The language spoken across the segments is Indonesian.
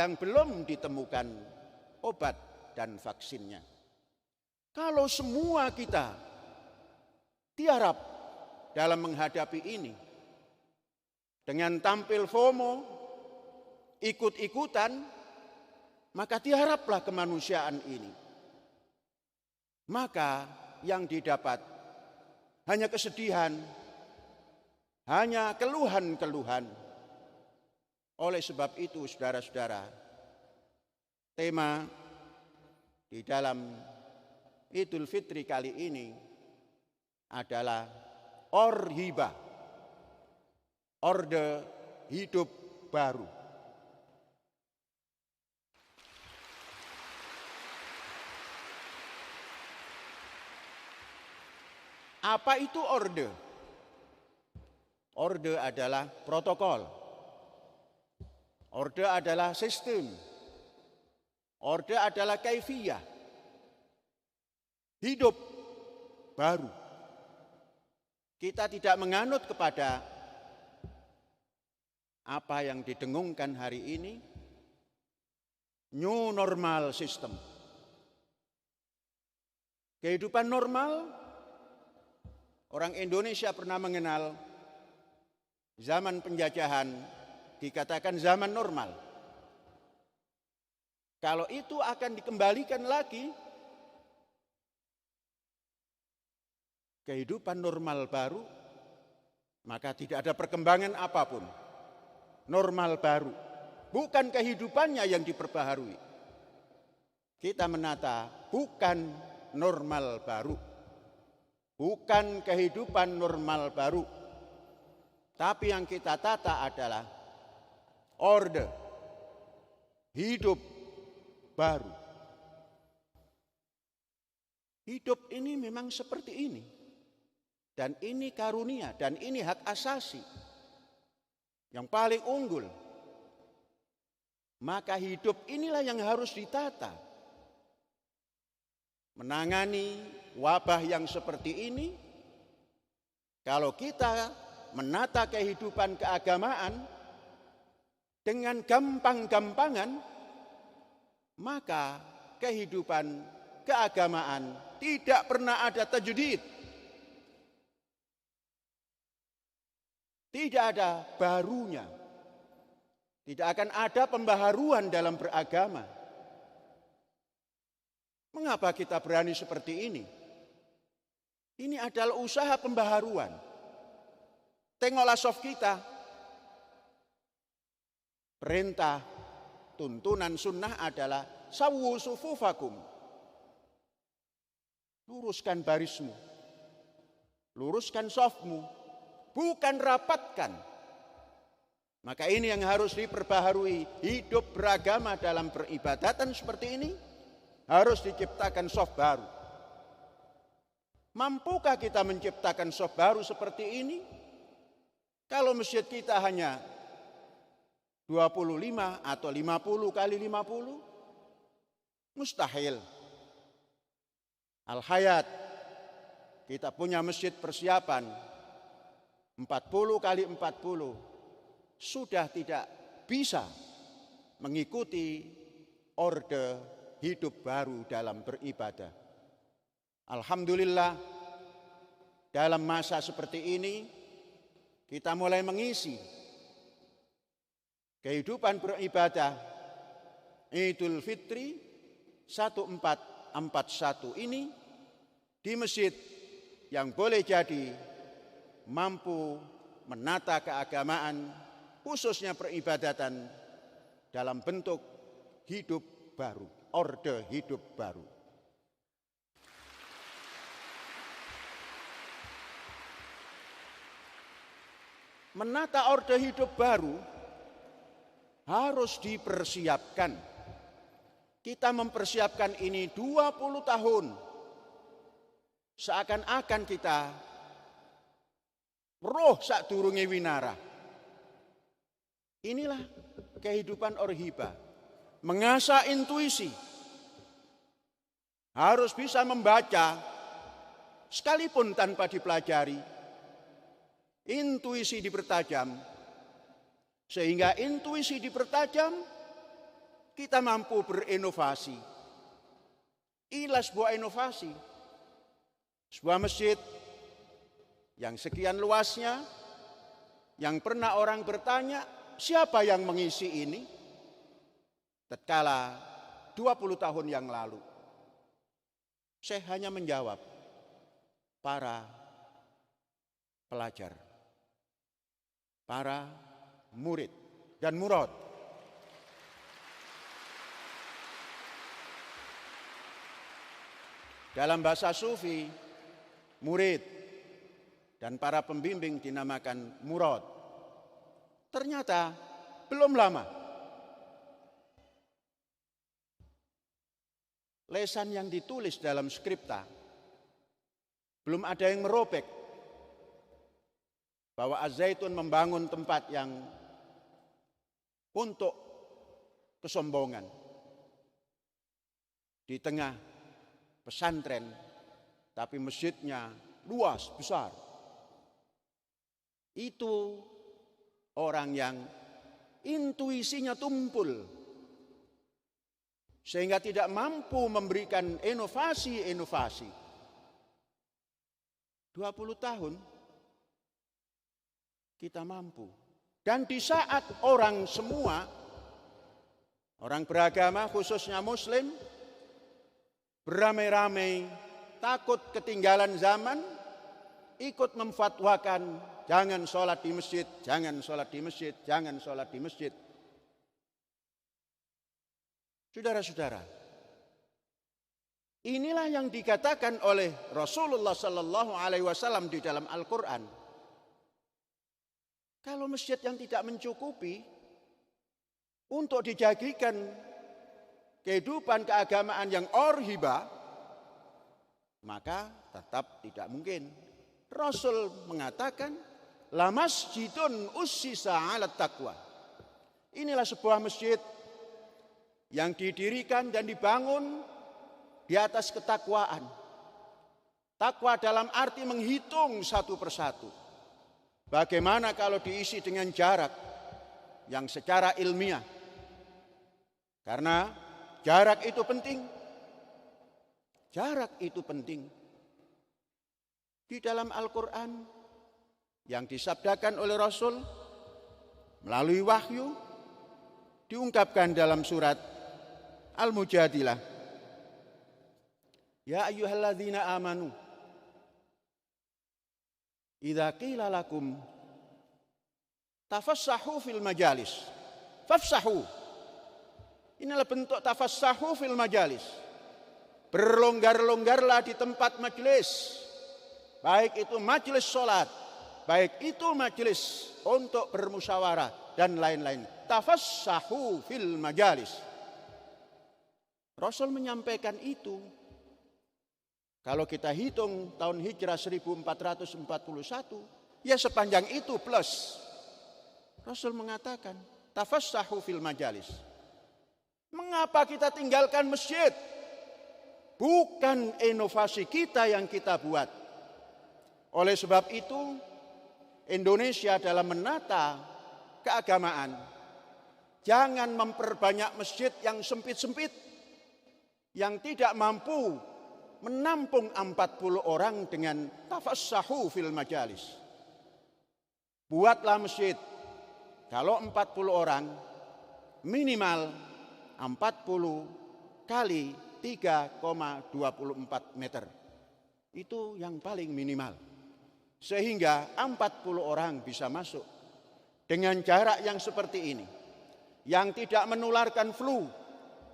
yang belum ditemukan obat dan vaksinnya. Kalau semua kita tiarap dalam menghadapi ini, dengan tampil FOMO, ikut-ikutan, maka tiaraplah kemanusiaan ini. Maka yang didapat hanya kesedihan, hanya keluhan-keluhan. Oleh sebab itu, saudara-saudara, tema di dalam Idul Fitri kali ini adalah Orhibah, orde hidup baru. Apa itu orde? Orde adalah protokol. Orde adalah sistem. Orde adalah kaifiyah. Hidup baru. Kita tidak menganut kepada apa yang didengungkan hari ini, new normal system. Kehidupan normal, orang Indonesia pernah mengenal zaman penjajahan, dikatakan zaman normal. Kalau itu akan dikembalikan lagi, kehidupan normal baru, maka tidak ada perkembangan apapun. Normal baru, bukan kehidupannya yang diperbaharui. Kita menata bukan normal baru, bukan kehidupan normal baru, tapi yang kita tata adalah orde hidup baru. Hidup ini memang seperti ini, dan ini karunia, dan ini hak asasi yang paling unggul. Maka hidup inilah yang harus ditata. Menangani wabah yang seperti ini, kalau kita menata kehidupan keagamaan dengan gampang-gampangan, maka kehidupan keagamaan tidak pernah ada tajdid. Tidak ada barunya. Tidak akan ada pembaharuan dalam beragama. Mengapa kita berani seperti ini? Ini adalah usaha pembaharuan. Tengoklah soft kita. Perintah, tuntunan sunnah adalah sawwu sufufakum. Luruskan barismu. Luruskan softmu. Bukan rapatkan. Maka ini yang harus diperbaharui. Hidup beragama dalam peribadatan seperti ini harus diciptakan soft baru. Mampukah kita menciptakan soft baru seperti ini? Kalau masjid kita hanya 25 atau 50 kali 50, mustahil. Al-Hayat, kita punya masjid persiapan 40 kali 40, sudah tidak bisa mengikuti orde hidup baru dalam beribadah. Alhamdulillah, dalam masa seperti ini kita mulai mengisi kehidupan beribadah Idul Fitri 1441 ini di masjid yang boleh jadi mampu menata keagamaan, khususnya peribadatan dalam bentuk hidup baru, orde hidup baru. Menata orde hidup baru harus dipersiapkan. Kita mempersiapkan ini 20 tahun. Seakan-akan kita roh sadurunge winara. Inilah kehidupan orhibah. Mengasah intuisi. Harus bisa membaca sekalipun tanpa dipelajari. Intuisi dipertajam. Sehingga intuisi dipertajam, kita mampu berinovasi. Inilah sebuah inovasi. Sebuah masjid yang sekian luasnya, yang pernah orang bertanya, siapa yang mengisi ini? Tatkala 20 tahun yang lalu, saya hanya menjawab, para pelajar, para murid dan murad. Dalam bahasa Sufi, murid dan para pembimbing dinamakan murad. Ternyata belum lama lesan yang ditulis dalam skripta belum ada yang merobek bahwa Az-Zaitun membangun tempat yang untuk kesombongan di tengah pesantren, tapi masjidnya luas, besar. Itu orang yang intuisinya tumpul, sehingga tidak mampu memberikan inovasi-inovasi. 20 tahun kita mampu. Dan di saat orang semua, orang beragama khususnya Muslim, beramai-ramai takut ketinggalan zaman, ikut memfatwakan jangan sholat di masjid, jangan sholat di masjid, jangan sholat di masjid. Saudara-saudara, inilah yang dikatakan oleh Rasulullah Sallallahu Alaihi Wasallam di dalam Al-Quran. Kalau masjid yang tidak mencukupi untuk dijadikan kehidupan keagamaan yang orhiba, maka tetap tidak mungkin. Rasul mengatakan, la masjidun ussisa 'ala taqwa. Inilah sebuah masjid yang didirikan dan dibangun di atas ketakwaan. Takwa dalam arti menghitung satu persatu. Bagaimana kalau diisi dengan jarak yang secara ilmiah? Karena jarak itu penting. Jarak itu penting. Di dalam Al-Quran yang disabdakan oleh Rasul melalui wahyu diungkapkan dalam surat Al-Mujadilah. Ya ayyuhalladzina amanu idza qila lakum tafassahu fil majalis fafsahu. Inilah bentuk tafassahu fil majalis. Berlonggar-longgarlah di tempat majelis. Baik itu majelis sholat, baik itu majelis untuk bermusyawarah dan lain-lain. Tafassahu fil majalis. Rasul menyampaikan itu. Kalau kita hitung tahun hijrah 1441, ya sepanjang itu plus. Rasul mengatakan, tafassahu fil majalis. Mengapa kita tinggalkan masjid? Bukan inovasi kita yang kita buat. Oleh sebab itu, Indonesia dalam menata keagamaan, jangan memperbanyak masjid yang sempit-sempit, yang tidak mampu menampung 40 orang dengan tafassahu fil majalis. Buatlah masjid, kalau 40 orang, minimal 40 kali 3,24 meter. Itu yang paling minimal. Sehingga 40 orang bisa masuk. Dengan jarak yang seperti ini. Yang tidak menularkan flu.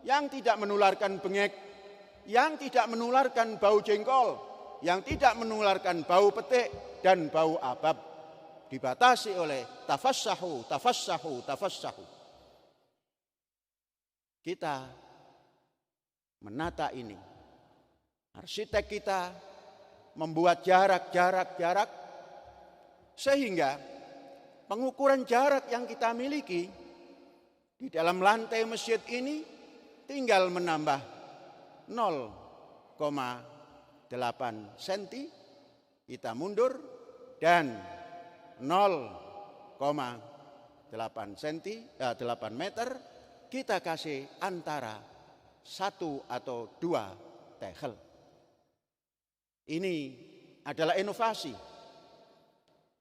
Yang tidak menularkan bengek. Yang tidak menularkan bau jengkol. Yang tidak menularkan bau petik dan bau abab. Dibatasi oleh tafassahu, tafassahu, tafassahu. Kita menata ini. Arsitek kita membuat jarak sehingga pengukuran jarak yang kita miliki di dalam lantai masjid ini tinggal menambah 0,8 cm, kita mundur dan 0,8 meter kita kasih antara 1 atau 2 tegel. Ini adalah inovasi.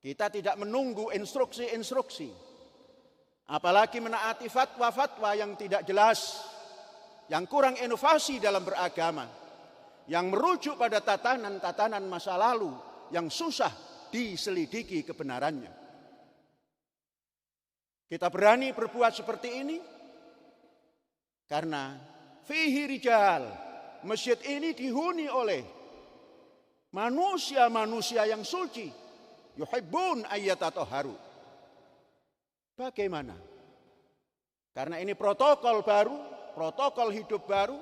Kita tidak menunggu instruksi-instruksi, apalagi menaati fatwa-fatwa yang tidak jelas, yang kurang inovasi dalam beragama, yang merujuk pada tatanan-tatanan masa lalu yang susah diselidiki kebenarannya. Kita berani berbuat seperti ini karena fihi rijal, masjid ini dihuni oleh manusia-manusia yang suci, yuhibbun ayyatatoharu. Bagaimana? Karena ini protokol baru, protokol hidup baru,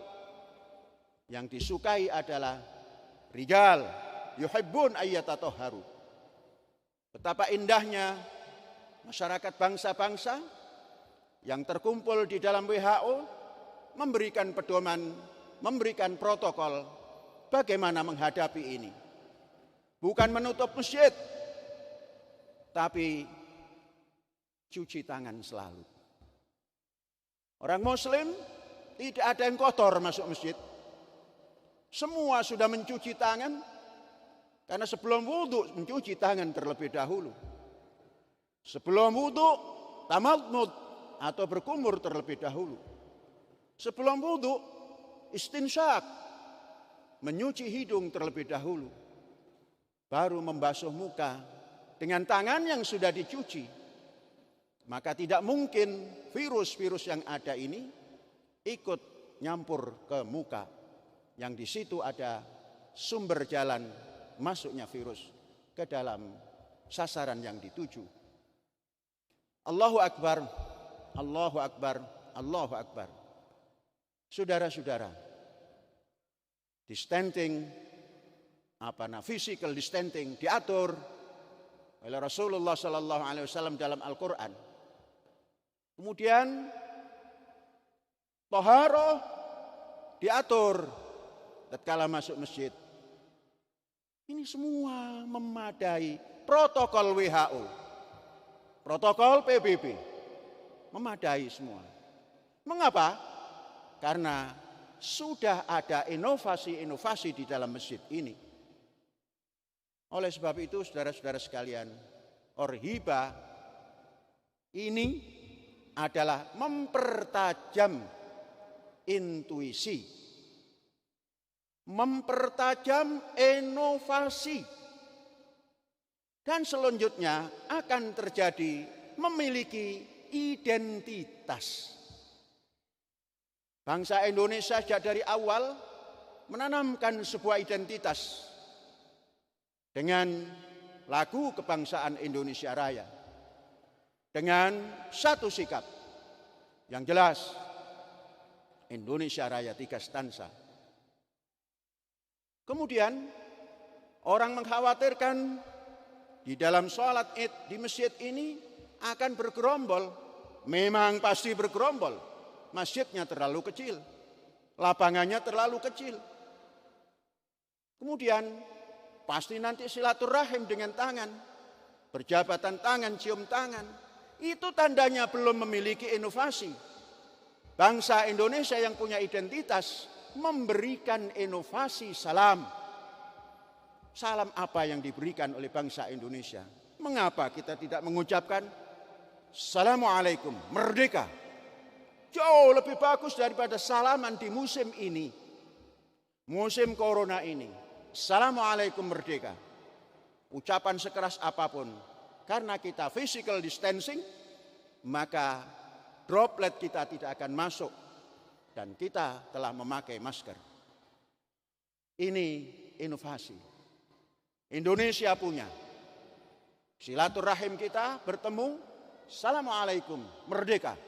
yang disukai adalah rijal, yuhibbun ayyatatoharu. Betapa indahnya masyarakat bangsa-bangsa yang terkumpul di dalam WHO memberikan pedoman, memberikan protokol bagaimana menghadapi ini. Bukan menutup masjid, tapi cuci tangan selalu. Orang Muslim tidak ada yang kotor masuk masjid. Semua sudah mencuci tangan, karena sebelum wudhu mencuci tangan terlebih dahulu. Sebelum wudhu tamadmud atau berkumur terlebih dahulu. Sebelum wudhu istinsyak, menyuci hidung terlebih dahulu. Baru membasuh muka dengan tangan yang sudah dicuci. Maka tidak mungkin virus-virus yang ada ini ikut nyampur ke muka, yang di situ ada sumber jalan masuknya virus ke dalam sasaran yang dituju. Allahu Akbar, Allahu Akbar, Allahu Akbar. Saudara-saudara, physical distancing diatur oleh Rasulullah sallallahu alaihi wasallam dalam Al-Qur'an. Kemudian taharah diatur tatkala masuk masjid. Ini semua memadai protokol WHO, protokol PBB, memadai semua. Mengapa? Karena sudah ada inovasi-inovasi di dalam masjid ini. Oleh sebab itu, saudara-saudara sekalian, orhiba ini adalah mempertajam intuisi, mempertajam inovasi, dan selanjutnya akan terjadi memiliki identitas. Bangsa Indonesia sejak dari awal menanamkan sebuah identitas dengan lagu kebangsaan Indonesia Raya, dengan satu sikap yang jelas, Indonesia Raya 3 stansa. Kemudian orang mengkhawatirkan di dalam sholat Id di masjid ini akan bergerombol. Memang pasti bergerombol. Masjidnya terlalu kecil, lapangannya terlalu kecil. Kemudian pasti nanti silaturahim dengan tangan, berjabatan tangan, cium tangan. Itu tandanya belum memiliki inovasi. Bangsa Indonesia yang punya identitas memberikan inovasi salam. Salam apa yang diberikan oleh bangsa Indonesia? Mengapa kita tidak mengucapkan Assalamualaikum, merdeka? Jauh lebih bagus daripada salaman di musim ini, musim corona ini. Assalamualaikum, merdeka. Ucapan sekeras apapun, karena kita physical distancing, maka droplet kita tidak akan masuk dan kita telah memakai masker. Ini inovasi. Indonesia punya. Silaturahim kita bertemu, Assalamualaikum, merdeka.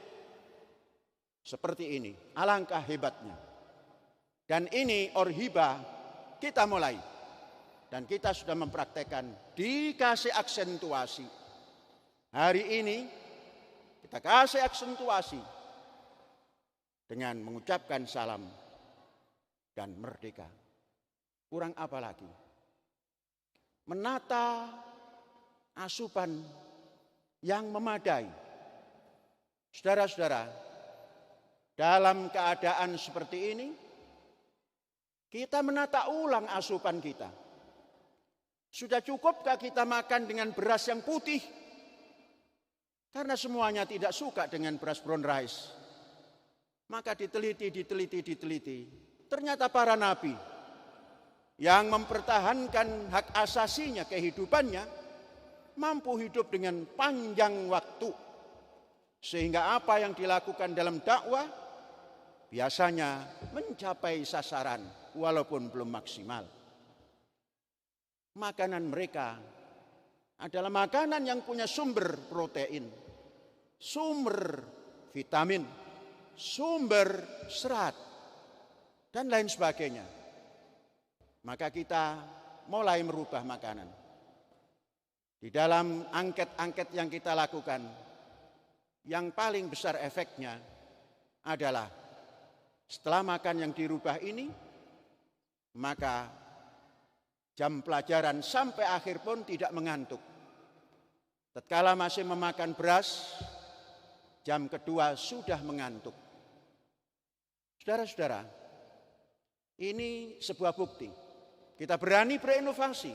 Seperti ini, alangkah hebatnya. Dan ini orhiba kita mulai. Dan kita sudah mempraktekkan, dikasih aksentuasi. Hari ini kita kasih aksentuasi dengan mengucapkan salam dan merdeka. Kurang apa lagi? Menata asupan yang memadai. Saudara-saudara, Dalam keadaan seperti ini, kita menata ulang asupan kita. Sudah cukupkah kita makan dengan beras yang putih? Karena semuanya tidak suka dengan beras brown rice. Maka diteliti. Ternyata para nabi yang mempertahankan hak asasinya, kehidupannya, mampu hidup dengan panjang waktu. Sehingga apa yang dilakukan dalam dakwah biasanya mencapai sasaran walaupun belum maksimal. Makanan mereka adalah makanan yang punya sumber protein, sumber vitamin, sumber serat, dan lain sebagainya. Maka kita mulai merubah makanan. Di dalam angket-angket yang kita lakukan, yang paling besar efeknya adalah setelah makan yang dirubah ini, maka jam pelajaran sampai akhir pun tidak mengantuk. Tatkala masih memakan beras, jam kedua sudah mengantuk. Saudara-saudara, ini sebuah bukti. Kita berani berinovasi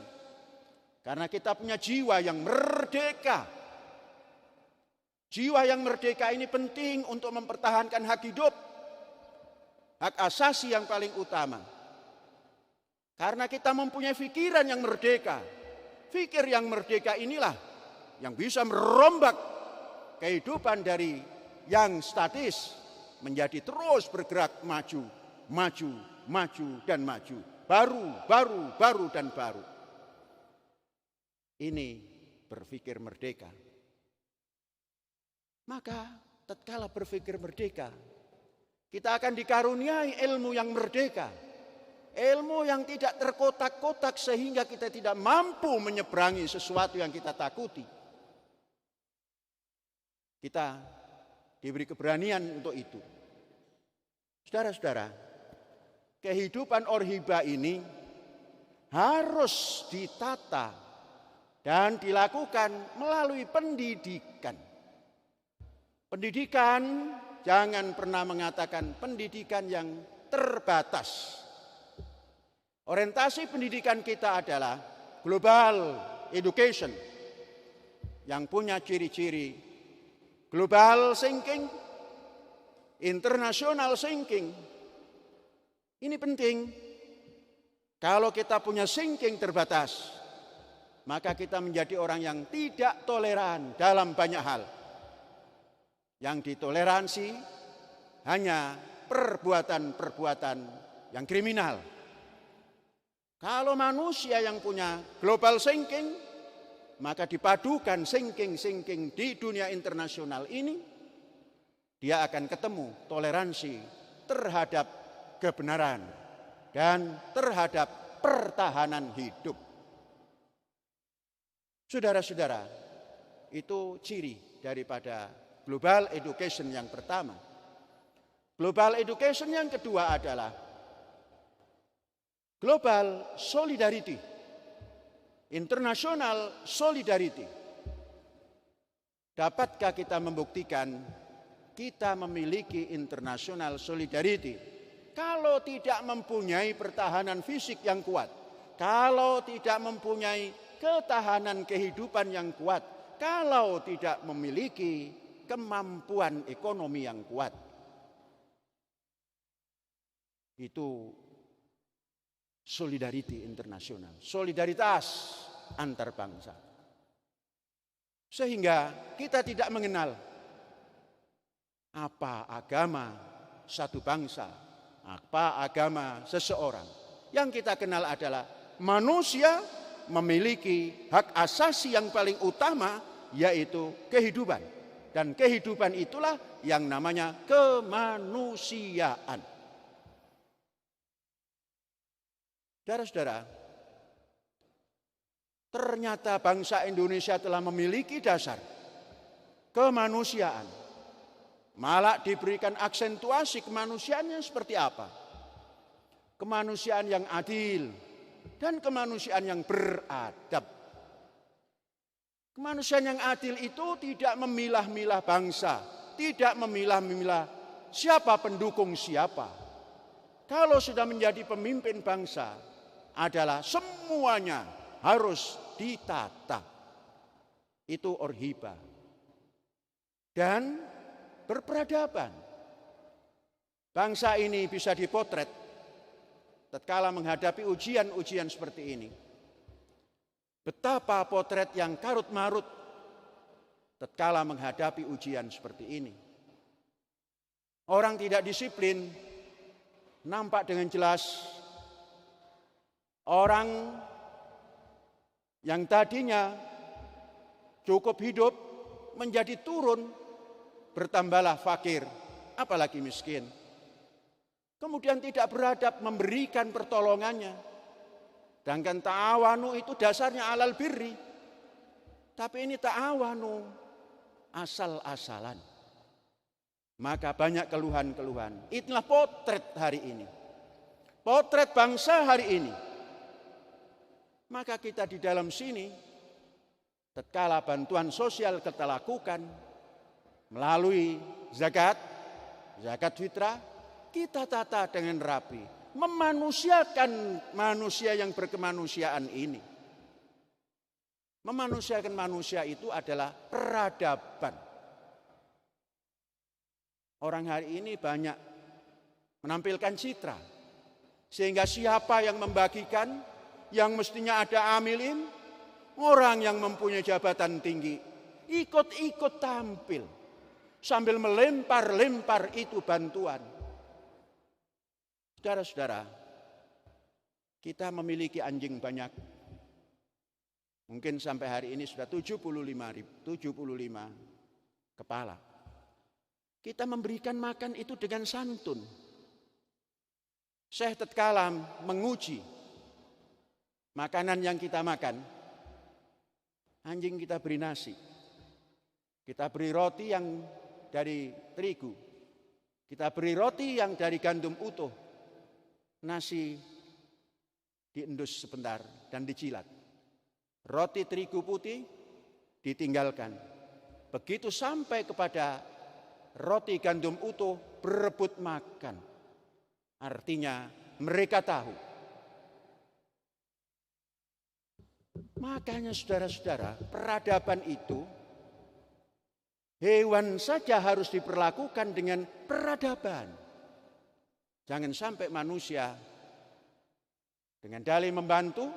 karena kita punya jiwa yang merdeka. Jiwa yang merdeka ini penting untuk mempertahankan hak hidup, hak asasi yang paling utama. Karena kita mempunyai pikiran yang merdeka. Pikir yang merdeka inilah yang bisa merombak kehidupan dari yang statis menjadi terus bergerak maju, dan maju. Baru, dan baru. Ini berpikir merdeka. Maka tatkala berpikir merdeka, kita akan dikaruniai ilmu yang merdeka. Ilmu yang tidak terkotak-kotak sehingga kita tidak mampu menyeberangi sesuatu yang kita takuti. Kita diberi keberanian untuk itu. Saudara-saudara, kehidupan orhiba ini harus ditata dan dilakukan melalui pendidikan. Pendidikan, jangan pernah mengatakan pendidikan yang terbatas. Orientasi pendidikan kita adalah global education yang punya ciri-ciri global thinking, international thinking. Ini penting. Kalau kita punya thinking terbatas, maka kita menjadi orang yang tidak toleran dalam banyak hal. Yang ditoleransi hanya perbuatan-perbuatan yang kriminal. Kalau manusia yang punya global thinking, maka dipadukan thinking di dunia internasional ini, dia akan ketemu toleransi terhadap kebenaran dan terhadap pertahanan hidup. Saudara-saudara, itu ciri daripada global education yang pertama. Global education yang kedua adalah global solidarity, international solidarity. Dapatkah kita membuktikan kita memiliki international solidarity? Kalau tidak mempunyai pertahanan fisik yang kuat, kalau tidak mempunyai ketahanan kehidupan yang kuat, kalau tidak memiliki kemampuan ekonomi yang kuat, itu solidarity internasional, solidaritas antar bangsa. Sehingga kita tidak mengenal apa agama satu bangsa, apa agama seseorang. Yang kita kenal adalah manusia memiliki hak asasi yang paling utama, yaitu kehidupan. Dan kehidupan itulah yang namanya kemanusiaan. Saudara-saudara, ternyata bangsa Indonesia telah memiliki dasar kemanusiaan. Malah diberikan aksentuasi kemanusiaannya seperti apa? Kemanusiaan yang adil dan kemanusiaan yang beradab. Kemanusiaan yang adil itu tidak memilah-milah bangsa, tidak memilah-milah siapa pendukung siapa. Kalau sudah menjadi pemimpin bangsa adalah semuanya harus ditata. Itu orhiba. Dan berperadaban. Bangsa ini bisa dipotret tatkala menghadapi ujian-ujian seperti ini. Betapa potret yang karut-marut tatkala menghadapi ujian seperti ini. Orang tidak disiplin nampak dengan jelas. Orang yang tadinya cukup hidup menjadi turun, bertambahlah fakir, apalagi miskin. Kemudian tidak beradab memberikan pertolongannya. Sedangkan ta'awanu itu dasarnya alal birri. Tapi ini ta'awanu asal-asalan. Maka banyak keluhan-keluhan. Itulah potret hari ini. Potret bangsa hari ini. Maka kita di dalam sini, tatkala bantuan sosial kita lakukan melalui zakat fitrah, kita tata dengan rapi, memanusiakan manusia yang berkemanusiaan ini. Memanusiakan manusia itu adalah peradaban. Orang hari ini banyak menampilkan citra, sehingga siapa yang membagikan, yang mestinya ada amilin, orang yang mempunyai jabatan tinggi, ikut-ikut tampil, sambil melempar-lempar itu bantuan. Saudara-saudara, kita memiliki anjing banyak. Mungkin sampai hari ini sudah 75 kepala. Kita memberikan makan itu dengan santun. Syekh tatkala menguji makanan yang kita makan, anjing kita beri nasi. Kita beri roti yang dari terigu. Kita beri roti yang dari gandum utuh. Nasi diendus sebentar dan dijilat. Roti terigu putih ditinggalkan. Begitu sampai kepada roti gandum utuh berebut makan. Artinya mereka tahu. Makanya saudara-saudara, peradaban itu hewan saja harus diperlakukan dengan peradaban. Jangan sampai manusia dengan dalih membantu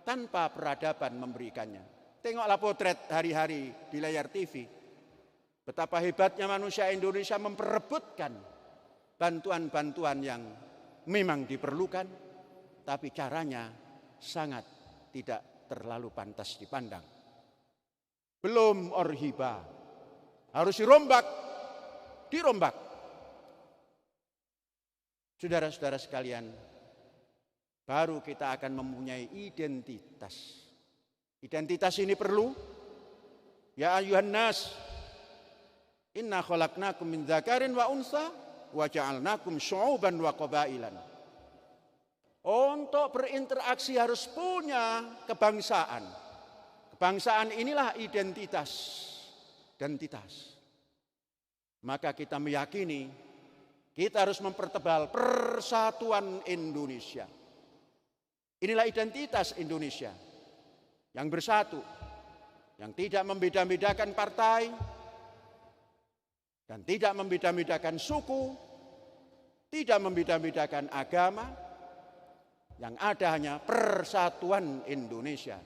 tanpa peradaban memberikannya. Tengoklah potret hari-hari di layar TV. Betapa hebatnya manusia Indonesia memperebutkan bantuan-bantuan yang memang diperlukan, tapi caranya sangat tidak terlalu pantas dipandang. Belum orhiba, harus dirombak. Saudara-saudara sekalian, baru kita akan mempunyai identitas. Identitas ini perlu. Ya ayuhan nas, inna khalaqnakum min dzakarin wa unsa wa ja'alnakum syu'uban wa qabailan. Untuk berinteraksi harus punya kebangsaan. Kebangsaan inilah identitas. Maka kita meyakini kita harus mempertebal persatuan Indonesia. Inilah identitas Indonesia yang bersatu, yang tidak membeda-bedakan partai dan tidak membeda-bedakan suku, tidak membeda-bedakan agama. Yang ada hanya persatuan Indonesia.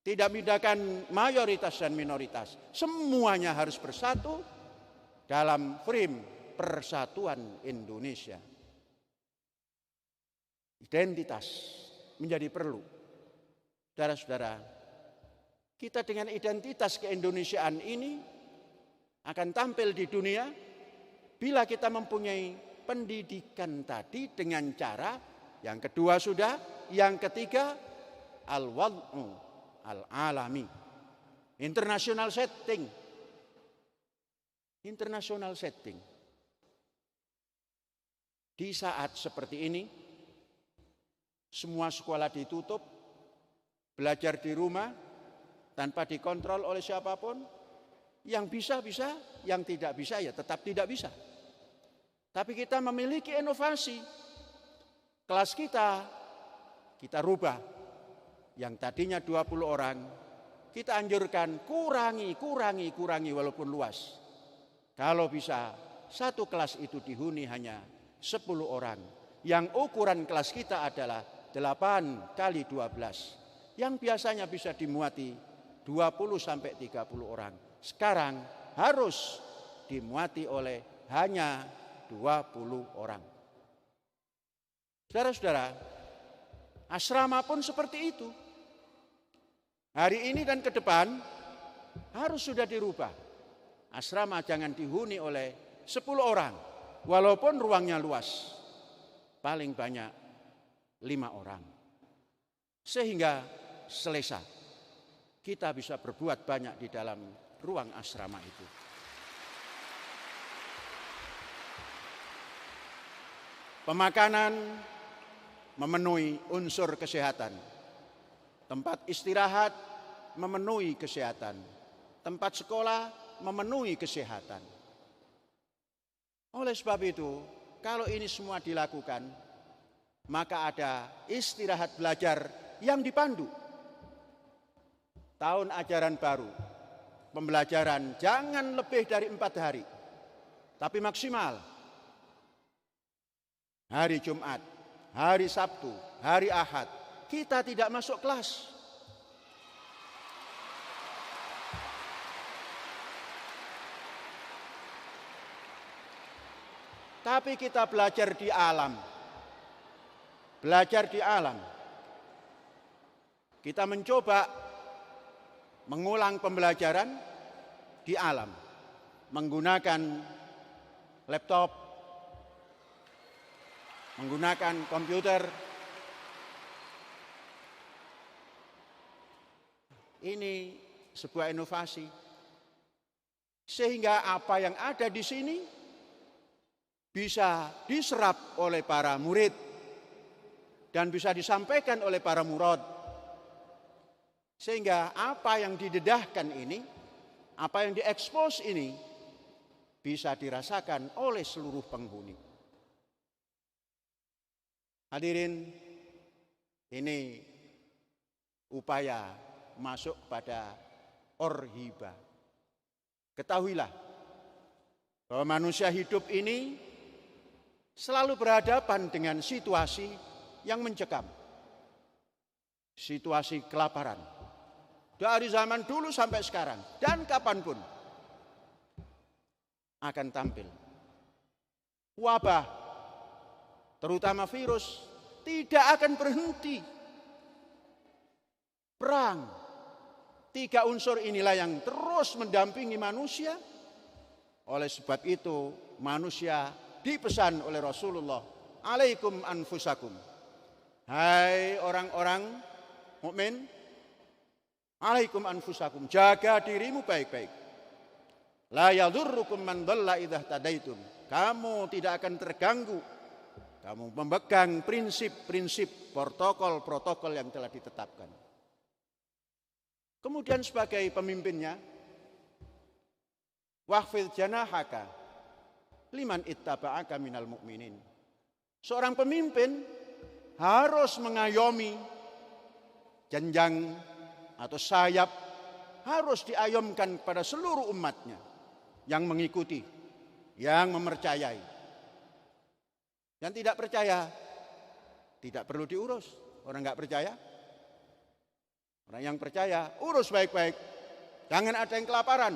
Tidak membedakan mayoritas dan minoritas. Semuanya harus bersatu dalam frame persatuan Indonesia. Identitas menjadi perlu. Saudara-saudara, kita dengan identitas keindonesiaan ini akan tampil di dunia bila kita mempunyai pendidikan tadi dengan cara yang kedua sudah, yang ketiga al-wad'u al-alami. International setting. Di saat seperti ini, semua sekolah ditutup, belajar di rumah, tanpa dikontrol oleh siapapun. Yang bisa, yang tidak bisa ya tetap tidak bisa. Tapi kita memiliki inovasi. Kelas kita rubah. Yang tadinya 20 orang, kita anjurkan kurangi walaupun luas. Kalau bisa, satu kelas itu dihuni hanya 10 orang. Yang ukuran kelas kita adalah 8 kali 12. Yang biasanya bisa dimuati 20 sampai 30 orang. Sekarang harus dimuati oleh hanya 20 orang. Saudara-saudara, asrama pun seperti itu. Hari ini dan ke depan harus sudah dirubah. Asrama jangan dihuni oleh 10 orang, walaupun ruangnya luas. Paling banyak 5 orang. Sehingga selesa. Kita bisa berbuat banyak di dalam ruang asrama itu. Pemakanan memenuhi unsur kesehatan. Tempat istirahat memenuhi kesehatan. Tempat sekolah memenuhi kesehatan. Oleh sebab itu, kalau ini semua dilakukan, maka ada istirahat belajar yang dipandu. Tahun ajaran baru, pembelajaran jangan lebih dari 4 hari, tapi maksimal. Hari Jumat, hari Sabtu, hari Ahad, kita tidak masuk kelas. Tapi kita belajar di alam. Belajar di alam. Kita mencoba mengulang pembelajaran di alam. Menggunakan laptop, menggunakan komputer. Ini sebuah inovasi. Sehingga apa yang ada di sini bisa diserap oleh para murid dan bisa disampaikan oleh para murad. Sehingga apa yang didedahkan ini, apa yang diekspos ini bisa dirasakan oleh seluruh penghuni. Hadirin, ini upaya masuk pada orhiba. Ketahuilah bahwa manusia hidup ini selalu berhadapan dengan situasi yang mencekam. Situasi kelaparan. Dari zaman dulu sampai sekarang dan kapanpun akan tampil. Wabah, terutama virus, tidak akan berhenti. Perang, 3 unsur inilah yang terus mendampingi manusia. Oleh sebab itu, manusia dipesan oleh Rasulullah, alaikum anfusakum. Hai orang-orang mukmin, alaikum anfusakum, jaga dirimu baik-baik. La yadurrukum man dhalla idza tadaitum. Kamu tidak akan terganggu. Kamu memegang prinsip-prinsip, protokol-protokol yang telah ditetapkan. Kemudian sebagai pemimpinnya, wahfid janahaka liman ittaba'aka minal mu'minin. Seorang pemimpin harus mengayomi jenjang atau sayap, harus diayomkan pada seluruh umatnya yang mengikuti, yang mempercayai. Yang tidak percaya tidak perlu diurus. Orang nggak percaya, orang yang percaya urus baik-baik, jangan ada yang kelaparan.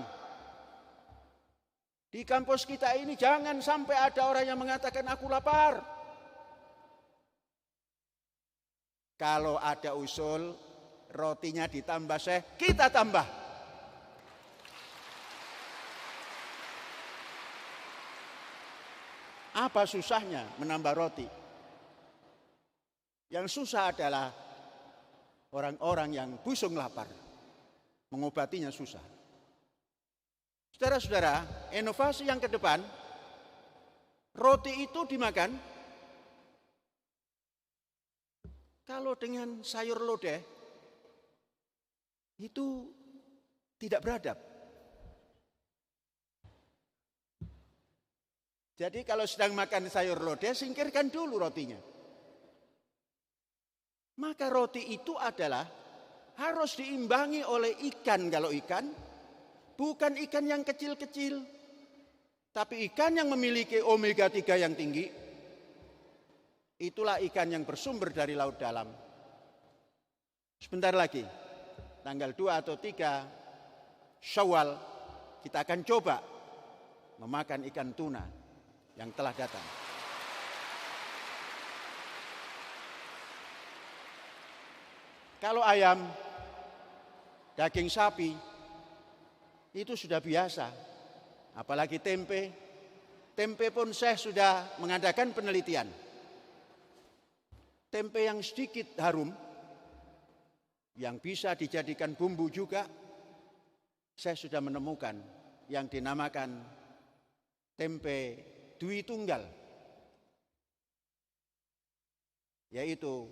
Di kampus kita ini jangan sampai ada orang yang mengatakan aku lapar. Kalau ada usul rotinya ditambah kita tambah. Apa susahnya menambah roti? Yang susah adalah orang-orang yang busung lapar. Mengobatinya susah. Saudara-saudara, inovasi yang ke depan, roti itu dimakan kalau dengan sayur lodeh itu tidak beradab. Jadi kalau sedang makan sayur lodeh, singkirkan dulu rotinya. Maka roti itu adalah harus diimbangi oleh ikan. Kalau ikan, bukan ikan yang kecil-kecil, tapi ikan yang memiliki omega 3 yang tinggi. Itulah ikan yang bersumber dari laut dalam. Sebentar lagi, tanggal 2 atau 3 Syawal, kita akan coba memakan ikan tuna yang telah datang. Kalau ayam, daging sapi, itu sudah biasa. Apalagi tempe. Tempe pun saya sudah mengadakan penelitian. Tempe yang sedikit harum, yang bisa dijadikan bumbu juga, saya sudah menemukan yang dinamakan tempe Dwi Tunggal, yaitu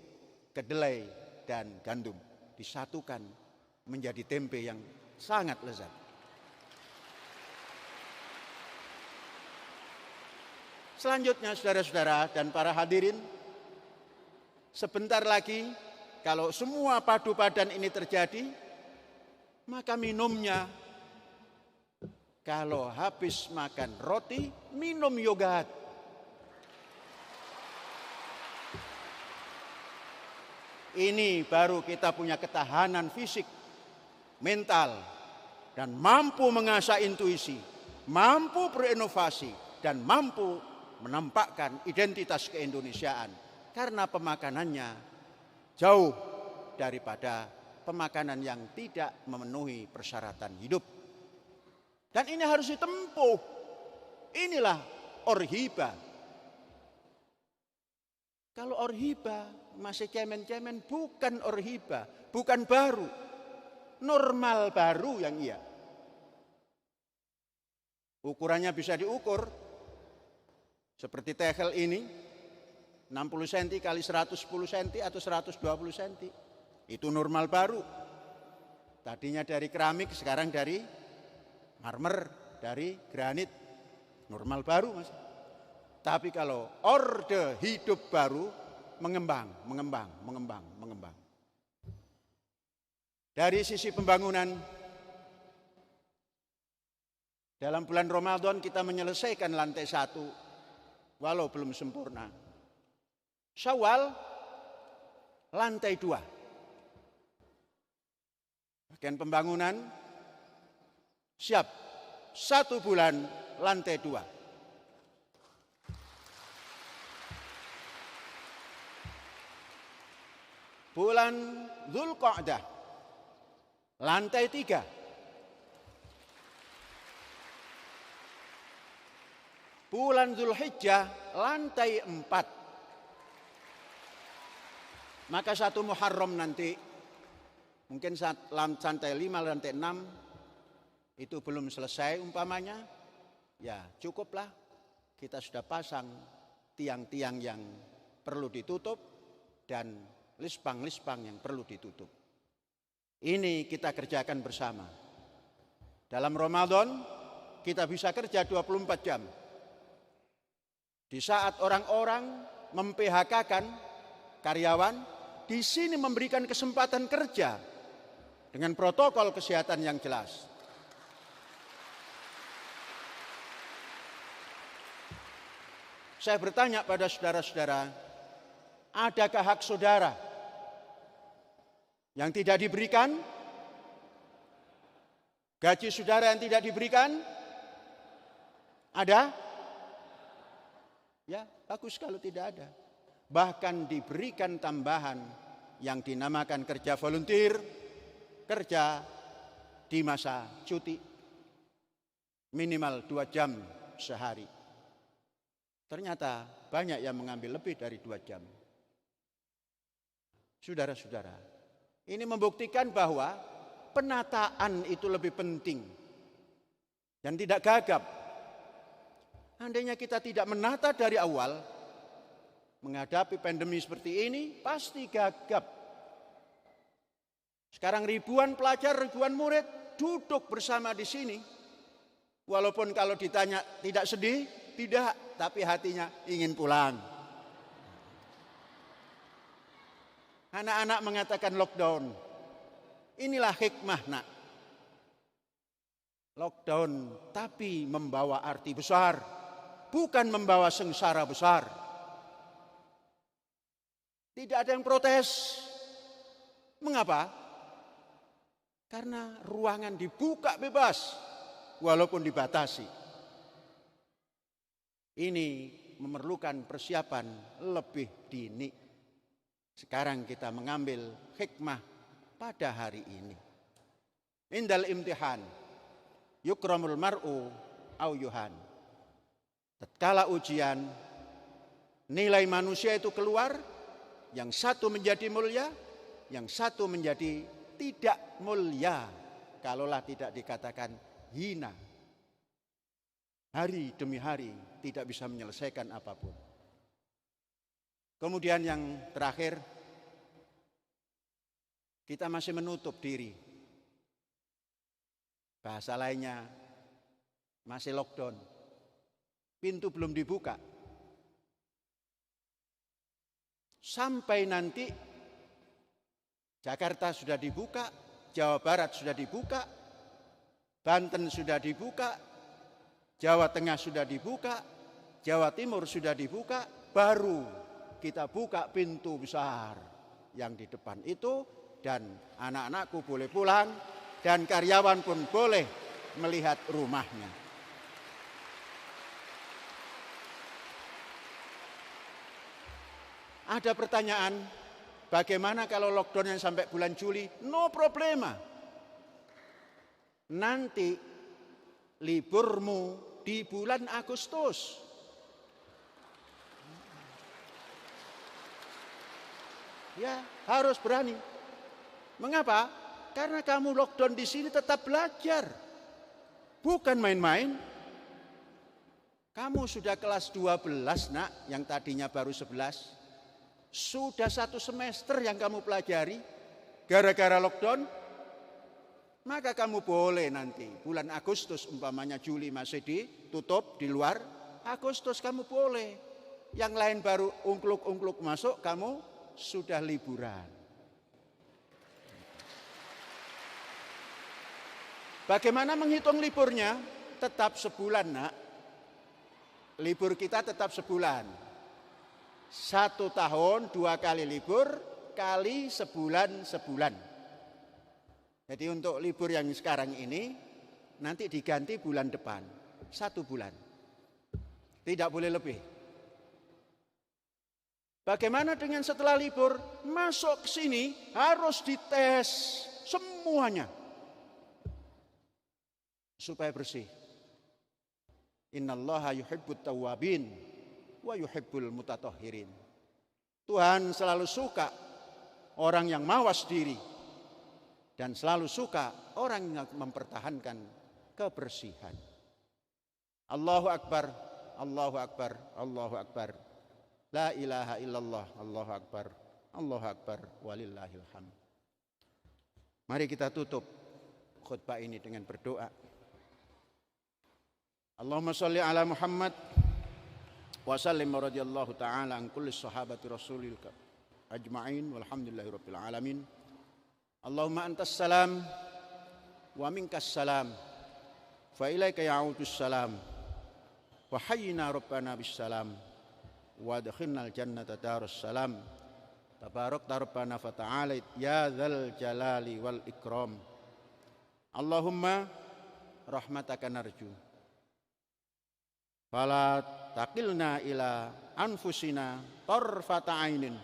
kedelai dan gandum disatukan menjadi tempe yang sangat lezat. Selanjutnya saudara-saudara dan para hadirin, sebentar lagi kalau semua padu padan ini terjadi, maka minumnya, kalau habis makan roti, minum yogurt. Ini baru kita punya ketahanan fisik, mental, dan mampu mengasah intuisi, mampu berinovasi, dan mampu menampakkan identitas keindonesiaan. Karena pemakanannya jauh daripada pemakanan yang tidak memenuhi persyaratan hidup. Dan ini harus ditempuh. Inilah orhiba. Kalau orhiba masih cemen-cemen, bukan orhiba, bukan baru. Normal baru yang iya. Ukurannya bisa diukur. Seperti tegel ini, 60 cm kali 110 cm atau 120 cm. Itu normal baru. Tadinya dari keramik, sekarang dari marmer, dari granit. Normal baru, Mas. Tapi kalau orde hidup baru, mengembang. Dari sisi pembangunan, dalam bulan Ramadan kita menyelesaikan lantai 1, walau belum sempurna. Syawal, lantai 2. Bagian pembangunan siap, 1 bulan lantai 2. Bulan Dzulqa'dah, lantai 3. Bulan Dzulhijjah, lantai 4. Maka 1 Muharram nanti, mungkin lantai 5, lantai 6, itu belum selesai umpamanya, ya cukuplah kita sudah pasang tiang-tiang yang perlu ditutup dan lispang-lispang yang perlu ditutup. Ini kita kerjakan bersama. Dalam Ramadan kita bisa kerja 24 jam. Di saat orang-orang mem-PHK-kan karyawan, di sini memberikan kesempatan kerja dengan protokol kesehatan yang jelas. Saya bertanya pada saudara-saudara, adakah hak saudara yang tidak diberikan? Gaji saudara yang tidak diberikan? Ada? Ya, bagus kalau tidak ada. Bahkan diberikan tambahan yang dinamakan kerja volunteer, kerja di masa cuti, minimal 2 jam sehari. Ternyata banyak yang mengambil lebih dari 2 jam. Saudara-saudara, ini membuktikan bahwa penataan itu lebih penting dan tidak gagap. Andainya kita tidak menata dari awal, menghadapi pandemi seperti ini pasti gagap. Sekarang ribuan pelajar, ribuan murid duduk bersama di sini. Walaupun kalau ditanya tidak sedih, tidak. tapi hatinya ingin pulang. Anak-anak mengatakan lockdown. Inilah hikmah, nak. Lockdown tapi membawa arti besar, bukan membawa sengsara besar. Tidak ada yang protes. Mengapa? Karena ruangan dibuka bebas, walaupun dibatasi. Ini memerlukan persiapan lebih dini. Sekarang kita mengambil hikmah pada hari ini. Indal imtihan yukramul mar'u au yuhan. Tatkala ujian, nilai manusia itu keluar, yang satu menjadi mulia, yang satu menjadi tidak mulia, kalaulah tidak dikatakan hina. Hari demi hari tidak bisa menyelesaikan apapun. Kemudian yang terakhir, kita masih menutup diri. Bahasa lainnya, masih lockdown. Pintu belum dibuka. Sampai nanti Jakarta sudah dibuka, Jawa Barat sudah dibuka, Banten sudah dibuka, Jawa Tengah sudah dibuka, Jawa Timur sudah dibuka, baru kita buka pintu besar yang di depan itu, dan anak-anakku boleh pulang, dan karyawan pun boleh melihat rumahnya. Ada pertanyaan, bagaimana kalau lockdown yang sampai bulan Juli? No problema. Nanti liburmu di bulan Agustus. Ya, harus berani. Mengapa? Karena kamu lockdown di sini tetap belajar. Bukan main-main. Kamu sudah kelas 12, nak, yang tadinya baru 11. Sudah 1 semester yang kamu pelajari gara-gara lockdown. Maka kamu boleh nanti bulan Agustus, umpamanya Juli masih ditutup di luar, Agustus kamu boleh. Yang lain baru ungkluk-ungkluk masuk, kamu sudah liburan. Bagaimana menghitung liburnya? Tetap sebulan, nak. Libur kita tetap sebulan. 1 tahun 2 kali libur, kali sebulan. Jadi untuk libur yang sekarang ini, nanti diganti bulan depan. 1 bulan. Tidak boleh lebih. Bagaimana dengan setelah libur? Masuk ke sini harus dites semuanya. Supaya bersih. Innallaha yuhibbut tawwabin wa yuhibbul mutatahhirin. Tuhan selalu suka orang yang mawas diri dan selalu suka orang yang mempertahankan kebersihan. Allahu Akbar, Allahu Akbar, Allahu Akbar. La ilaha illallah, Allahu Akbar, Allahu Akbar, walillahil hamd. Mari kita tutup khutbah ini dengan berdoa. Allahumma sholli ala Muhammad wa sallim radhiyallahu ta'ala an kulli sahabati rasulil ajma'in walhamdulillahi rabbil alamin. Allahumma antas salam wa minkas salam fa ilaika ya'udus salam wa hayyina rabbana bis salam wa adkhilnal jannata darus salam tabarakta rabbana fa ta'ala ya dzal jalali wal ikram. Allahumma rahmataka narju fala taqilna ila anfusina tarfata ainin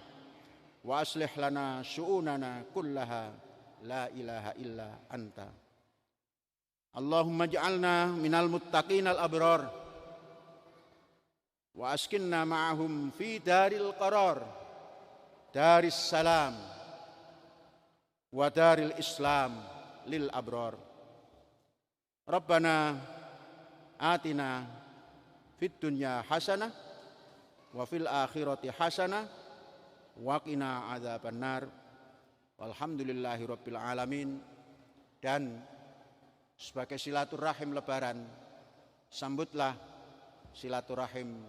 wa aslih lana syu'unana kullaha la ilaha illa anta. Allahumma ij'alna minal muttaqinal abrar wa askinna ma'ahum fi daril qarar, daris salam wa daril islam lil abrar. Rabbana atina fid dunya hasanah wa fil akhirati hasanah wa qina adzabannar. Walhamdulillahi rabbil alamin. Dan sebagai silaturahim lebaran, sambutlah silaturahim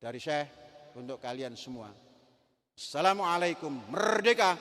dari Syekh untuk kalian semua. Assalamualaikum, merdeka.